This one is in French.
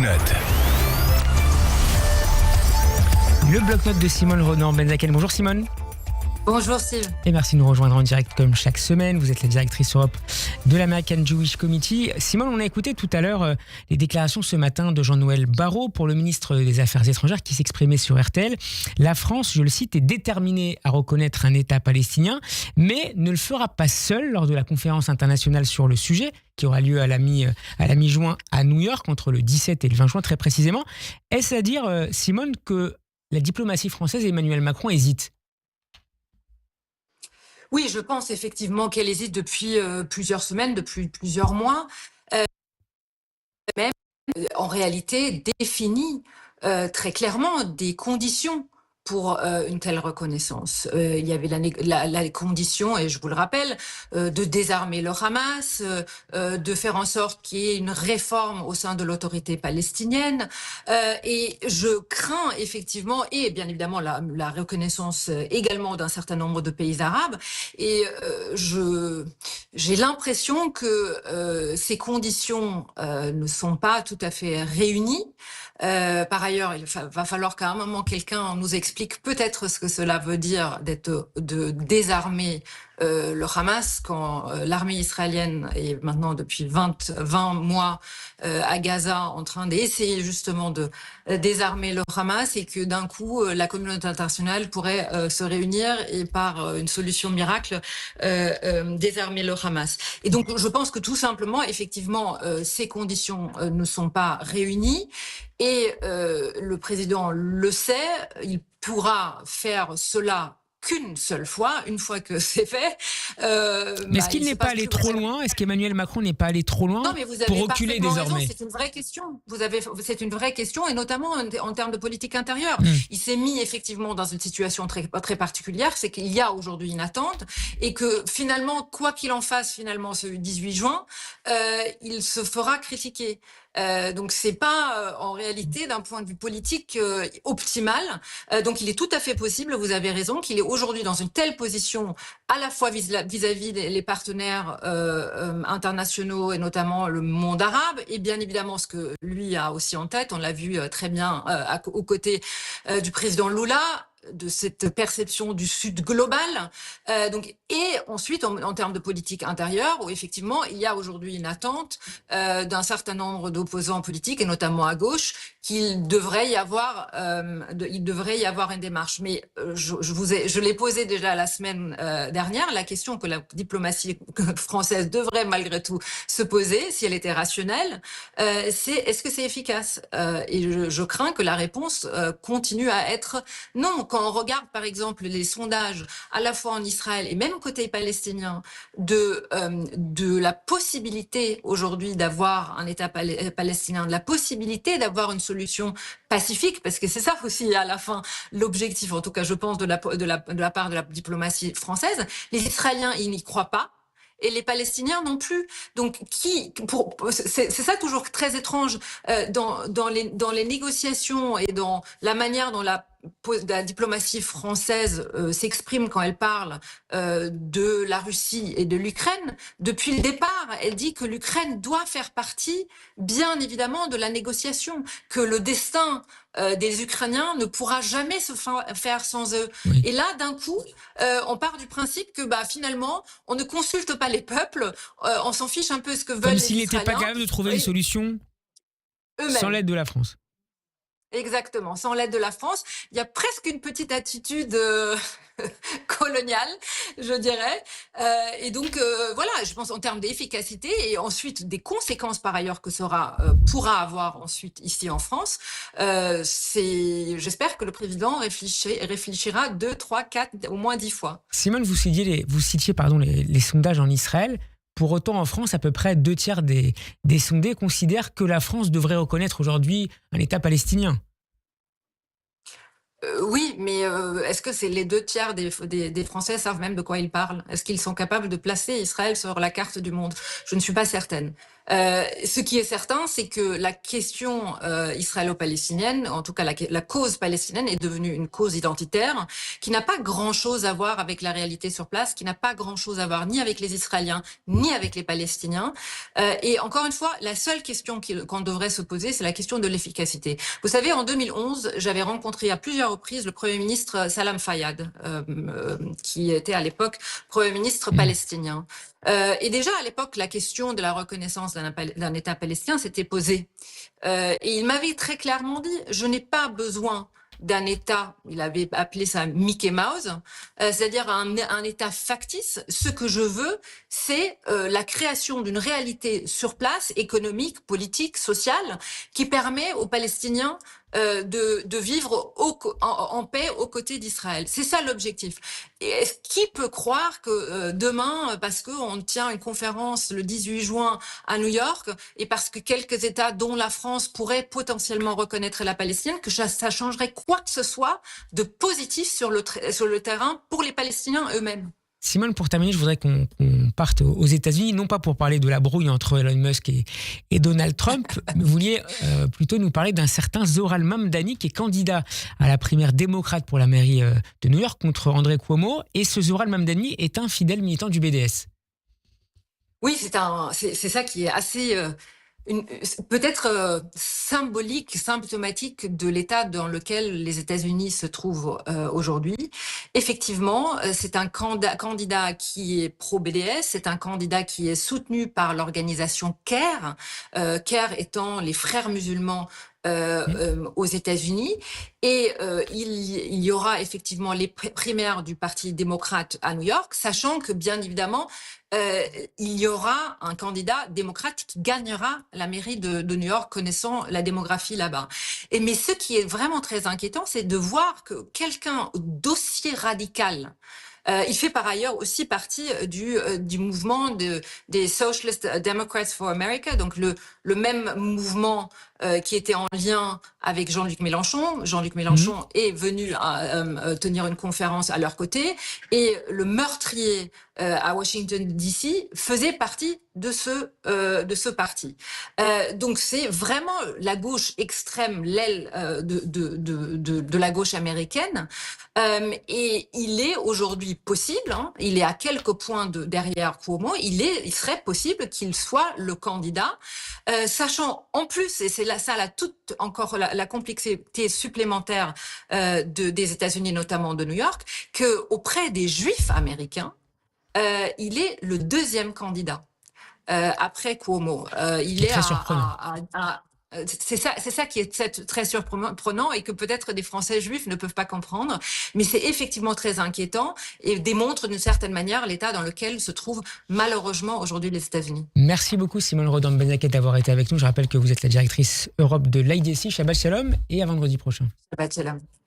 bloc-notes. Le bloc-notes de Simone Ronan-Benzaken. Bonjour Simone. Bonjour Steve. Et merci de nous rejoindre en direct comme chaque semaine. Vous êtes la directrice Europe de l'American Jewish Committee. Simone, on a écouté tout à l'heure les déclarations ce matin de Jean-Noël Barrot pour le ministre des Affaires étrangères qui s'exprimait sur RTL. La France, je le cite, est déterminée à reconnaître un État palestinien, mais ne le fera pas seule lors de la conférence internationale sur le sujet qui aura lieu à la mi-juin à New York, entre le 17 et le 20 juin très précisément. Est-ce à dire, Simone, que la diplomatie française et Emmanuel Macron hésitent ? Oui, je pense effectivement qu'elle hésite depuis plusieurs semaines, depuis plusieurs mois. Même, en réalité, définit très clairement des conditions pour une telle reconnaissance. Il y avait la condition, et je vous le rappelle, de désarmer le Hamas, de faire en sorte qu'il y ait une réforme au sein de l'autorité palestinienne. Et je crains effectivement, et bien évidemment la reconnaissance également d'un certain nombre de pays arabes. Et j'ai l'impression que ces conditions ne sont pas tout à fait réunies. Par ailleurs, il va falloir qu'à un moment quelqu'un nous explique peut-être ce que cela veut dire de désarmer le Hamas quand l'armée israélienne est maintenant depuis 20 mois à Gaza en train d'essayer justement de désarmer le Hamas et que d'un coup la communauté internationale pourrait se réunir et par une solution miracle désarmer le Hamas. Et donc je pense que tout simplement effectivement ces conditions ne sont pas réunies et le président le sait, il pourra faire cela qu'une seule fois, une fois que c'est fait. Mais est-ce qu'il n'est pas allé trop loin ? Est-ce qu'Emmanuel Macron n'est pas allé trop loin pour reculer désormais ? Raison, c'est une vraie question. C'est une vraie question, et notamment en termes de politique intérieure. Il s'est mis effectivement dans une situation très, très particulière, c'est qu'il y a aujourd'hui une attente, et que finalement, quoi qu'il en fasse finalement ce 18 juin, il se fera critiquer. Donc c'est pas en réalité d'un point de vue politique optimal. Donc il est tout à fait possible, vous avez raison, qu'il est aujourd'hui dans une telle position à la fois vis-à-vis des partenaires internationaux et notamment le monde arabe, et bien évidemment ce que lui a aussi en tête, on l'a vu très bien aux côtés du président Lula, de cette perception du Sud global. Et ensuite, en termes de politique intérieure, où effectivement, il y a aujourd'hui une attente d'un certain nombre d'opposants politiques, et notamment à gauche, qu'il devrait y avoir une démarche. Mais je l'ai posé déjà la semaine dernière, la question que la diplomatie française devrait malgré tout se poser, si elle était rationnelle, c'est est-ce que c'est efficace ? Et je crains que la réponse continue à être non. Quand on regarde par exemple les sondages à la fois en Israël et même côté palestinien de la possibilité aujourd'hui d'avoir un État palestinien, de la possibilité d'avoir une solution pacifique, parce que c'est ça aussi à la fin l'objectif, en tout cas je pense de la part de la diplomatie française, les Israéliens ils n'y croient pas. Et les Palestiniens non plus. Donc, c'est ça toujours très étrange dans les négociations et dans la manière dont la diplomatie française s'exprime quand elle parle de la Russie et de l'Ukraine. Depuis le départ, elle dit que l'Ukraine doit faire partie, bien évidemment, de la négociation, que le destin des Ukrainiens ne pourra jamais se faire sans eux. Oui. Et là, d'un coup, on part du principe que finalement, on ne consulte pas les peuples, on s'en fiche un peu ce que veulent les Comme s'il Israéliens. n'était pas capable de trouver une solution eux-mêmes. Sans l'aide de la France. Exactement, sans l'aide de la France. Il y a presque une petite attitude coloniale, je dirais. Et donc, voilà, je pense en termes d'efficacité et ensuite des conséquences par ailleurs que pourra avoir ensuite ici en France, j'espère que le président réfléchira 2, 3, 4, au moins 10 fois. Simone, vous citiez les sondages en Israël. Pour autant, en France, à peu près 2/3 des sondés considèrent que la France devrait reconnaître aujourd'hui un État palestinien. Oui, mais est-ce que c'est les 2/3 des Français savent même de quoi ils parlent ? Est-ce qu'ils sont capables de placer Israël sur la carte du monde ? Je ne suis pas certaine. Ce qui est certain, c'est que la question israélo-palestinienne, en tout cas la cause palestinienne, est devenue une cause identitaire qui n'a pas grand-chose à voir avec la réalité sur place, qui n'a pas grand-chose à voir ni avec les Israéliens ni avec les Palestiniens. Et encore une fois, la seule question qu'on devrait se poser, c'est la question de l'efficacité. Vous savez, en 2011, j'avais rencontré à plusieurs reprises le Premier ministre Salam Fayyad, qui était à l'époque Premier ministre palestinien. Et déjà à l'époque, la question de la reconnaissance d'un État palestinien s'était posée. Et il m'avait très clairement dit, je n'ai pas besoin d'un État, il avait appelé ça Mickey Mouse, c'est-à-dire un État factice. Ce que je veux, c'est la création d'une réalité sur place, économique, politique, sociale, qui permet aux Palestiniens de vivre en paix aux côtés d'Israël. C'est ça l'objectif. Et qui peut croire que demain, parce qu'on tient une conférence le 18 juin à New York, et parce que quelques États, dont la France, pourraient potentiellement reconnaître la Palestine, que ça changerait quoi que ce soit de positif sur le terrain pour les Palestiniens eux-mêmes? Simone, pour terminer, je voudrais qu'on parte aux États-Unis, non pas pour parler de la brouille entre Elon Musk et Donald Trump, mais vous vouliez plutôt nous parler d'un certain Zohran Mamdani qui est candidat à la primaire démocrate pour la mairie de New York contre André Cuomo. Et ce Zohran Mamdani est un fidèle militant du BDS. Oui, c'est ça qui est assez peut-être symbolique, symptomatique de l'état dans lequel les États-Unis se trouvent aujourd'hui. Effectivement, c'est un candidat qui est pro-BDS, c'est un candidat qui est soutenu par l'organisation CAIR, CAIR étant les frères musulmans aux États-Unis, et il y aura effectivement les primaires du Parti démocrate à New York, sachant que bien évidemment il y aura un candidat démocrate qui gagnera la mairie de New York, connaissant la démographie là-bas. Mais ce qui est vraiment très inquiétant, c'est de voir que quelqu'un d'aussi radical, il fait par ailleurs aussi partie du mouvement des Socialist Democrats for America, donc le même mouvement qui était en lien avec Jean-Luc Mélenchon. Jean-Luc Mélenchon est venu tenir une conférence à leur côté, et le meurtrier à Washington DC faisait partie de ce parti. Donc c'est vraiment la gauche extrême, l'aile de la gauche américaine, et il est aujourd'hui possible, il est à quelques points derrière Cuomo, il serait possible qu'il soit le candidat, sachant en plus, et c'est encore la complexité supplémentaire des États-Unis, notamment de New York, que auprès des Juifs américains, il est le deuxième candidat après Cuomo. Il est très surprenant. c'est ça qui est très surprenant, et que peut-être des Français juifs ne peuvent pas comprendre, mais c'est effectivement très inquiétant et démontre d'une certaine manière l'état dans lequel se trouvent malheureusement aujourd'hui les États-Unis. Merci beaucoup Simone Rodin-Benaket d'avoir été avec nous. Je rappelle que vous êtes la directrice Europe de l'IDC. Shabbat Shalom et à vendredi prochain. Shabbat Shalom.